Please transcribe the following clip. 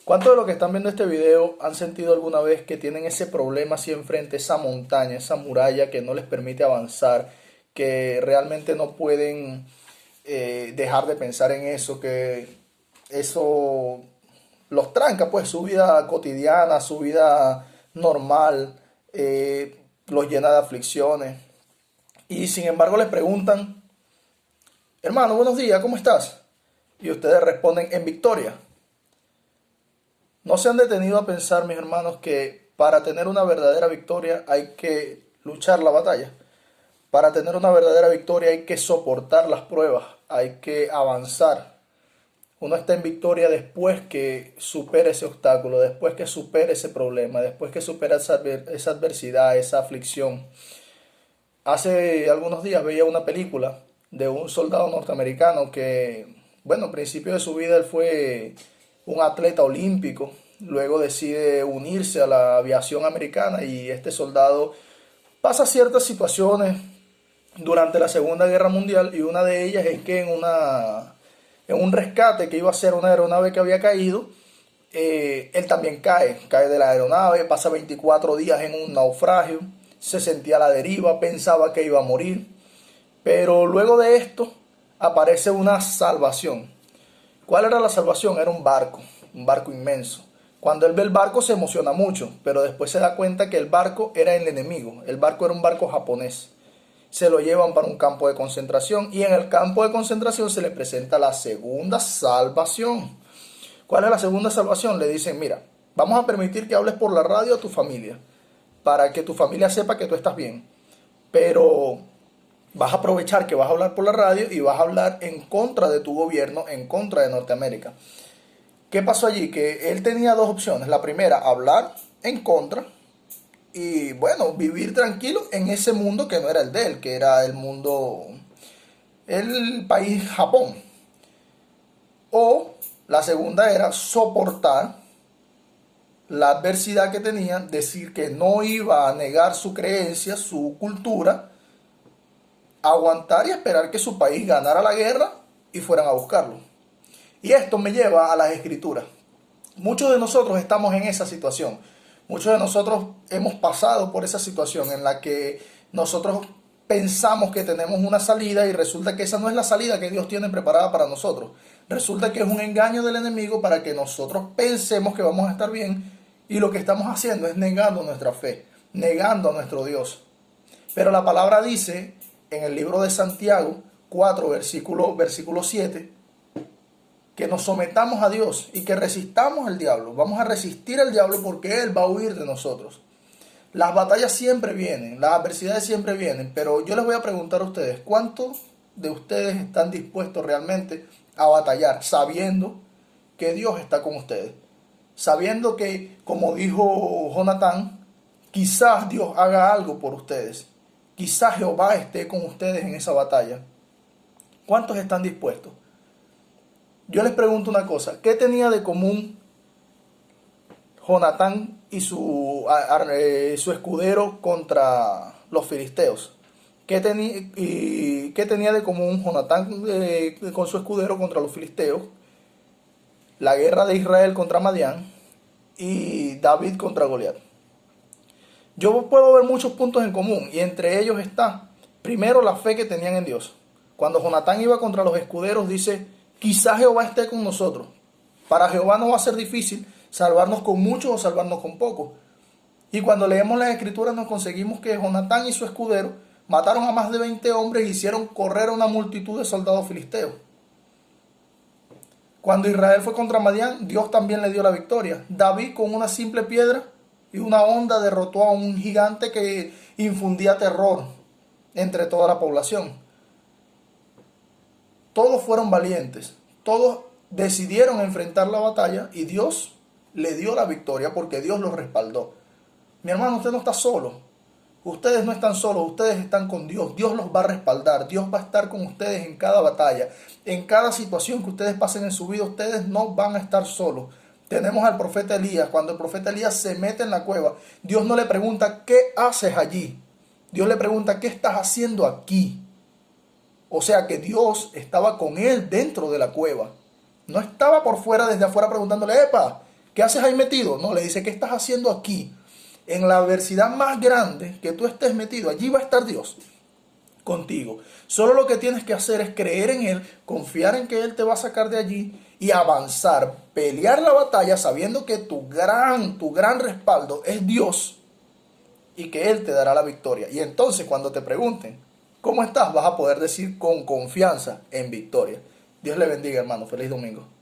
¿Cuántos de los que están viendo este video han sentido alguna vez que tienen ese problema así enfrente, esa montaña, esa muralla que no les permite avanzar, que realmente no pueden dejar de pensar en eso, que eso los tranca, pues su vida cotidiana, su vida normal, los llena de aflicciones? Y sin embargo les preguntan, hermano, buenos días, ¿cómo estás? Y ustedes responden en victoria. ¿No se han detenido a pensar, mis hermanos, que para tener una verdadera victoria hay que luchar la batalla? Para tener una verdadera victoria hay que soportar las pruebas, hay que avanzar. Uno está en victoria después que supere ese obstáculo, después que supere ese problema, después que supera esa adversidad, esa aflicción. Hace algunos días veía una película de un soldado norteamericano que, bueno, al principio de su vida él fue un atleta olímpico, luego decide unirse a la aviación americana y este soldado pasa ciertas situaciones durante la Segunda Guerra Mundial y una de ellas es que en un rescate que iba a ser una aeronave que había caído, él también cae de la aeronave, pasa 24 días en un naufragio, se sentía a la deriva, pensaba que iba a morir, pero luego de esto aparece una salvación. ¿Cuál era la salvación? Era un barco inmenso. Cuando él ve el barco se emociona mucho, pero después se da cuenta que el barco era el enemigo, el barco era un barco japonés. Se lo llevan para un campo de concentración y en el campo de concentración se le presenta la segunda salvación. ¿Cuál es la segunda salvación? Le dicen, mira, vamos a permitir que hables por la radio a tu familia, para que tu familia sepa que tú estás bien, pero vas a aprovechar que vas a hablar por la radio y vas a hablar en contra de tu gobierno, en contra de Norteamérica. ¿Qué pasó allí? Que él tenía dos opciones. La primera, hablar en contra y, bueno, vivir tranquilo en ese mundo que no era el de él, que era el mundo, el país Japón. O la segunda era soportar la adversidad que tenía, decir que no iba a negar su creencia, su cultura, aguantar y esperar que su país ganara la guerra y fueran a buscarlo. Y esto me lleva a las escrituras. Muchos de nosotros estamos en esa situación. Muchos de nosotros hemos pasado por esa situación en la que nosotros pensamos que tenemos una salida y resulta que esa no es la salida que Dios tiene preparada para nosotros. Resulta que es un engaño del enemigo para que nosotros pensemos que vamos a estar bien y lo que estamos haciendo es negando nuestra fe, negando a nuestro Dios. Pero la palabra dice en el libro de Santiago 4, versículo 7, que nos sometamos a Dios y que resistamos al diablo. Vamos a resistir al diablo porque Él va a huir de nosotros. Las batallas siempre vienen, las adversidades siempre vienen, pero yo les voy a preguntar a ustedes, ¿cuántos de ustedes están dispuestos realmente a batallar sabiendo que Dios está con ustedes? Sabiendo que, como dijo Jonatán, quizás Dios haga algo por ustedes. Quizás Jehová esté con ustedes en esa batalla. ¿Cuántos están dispuestos? Yo les pregunto una cosa, ¿qué tenía de común Jonatán y su escudero contra los filisteos? ¿Qué tenía de común Jonatán con su escudero contra los filisteos? La guerra de Israel contra Madián y David contra Goliat. Yo puedo ver muchos puntos en común y entre ellos está, primero, la fe que tenían en Dios. Cuando Jonatán iba contra los escuderos dice, quizás Jehová esté con nosotros. Para Jehová no va a ser difícil salvarnos con muchos o salvarnos con pocos. Y cuando leemos las escrituras nos conseguimos que Jonatán y su escudero mataron a más de 20 hombres e hicieron correr a una multitud de soldados filisteos. Cuando Israel fue contra Madián, Dios también le dio la victoria. David con una simple piedra y una honda derrotó a un gigante que infundía terror entre toda la población. Todos fueron valientes, todos decidieron enfrentar la batalla y Dios le dio la victoria porque Dios los respaldó. Mi hermano, usted no está solo. Ustedes no están solos, ustedes están con Dios. Dios los va a respaldar, Dios va a estar con ustedes en cada batalla. En cada situación que ustedes pasen en su vida, ustedes no van a estar solos. Tenemos al profeta Elías. Cuando el profeta Elías se mete en la cueva, Dios no le pregunta, ¿qué haces allí? Dios le pregunta, ¿qué estás haciendo aquí? O sea que Dios estaba con él dentro de la cueva. No estaba por fuera, desde afuera, preguntándole, epa, ¿Qué haces ahí metido? No, le dice, ¿qué estás haciendo aquí? En la adversidad más grande que tú estés metido, allí va a estar Dios contigo. Solo lo que tienes que hacer es creer en Él, confiar en que Él te va a sacar de allí y avanzar, pelear la batalla sabiendo que tu gran respaldo es Dios y que Él te dará la victoria. Y entonces cuando te pregunten, ¿cómo estás? Vas a poder decir con confianza en victoria. Dios le bendiga, hermano. Feliz domingo.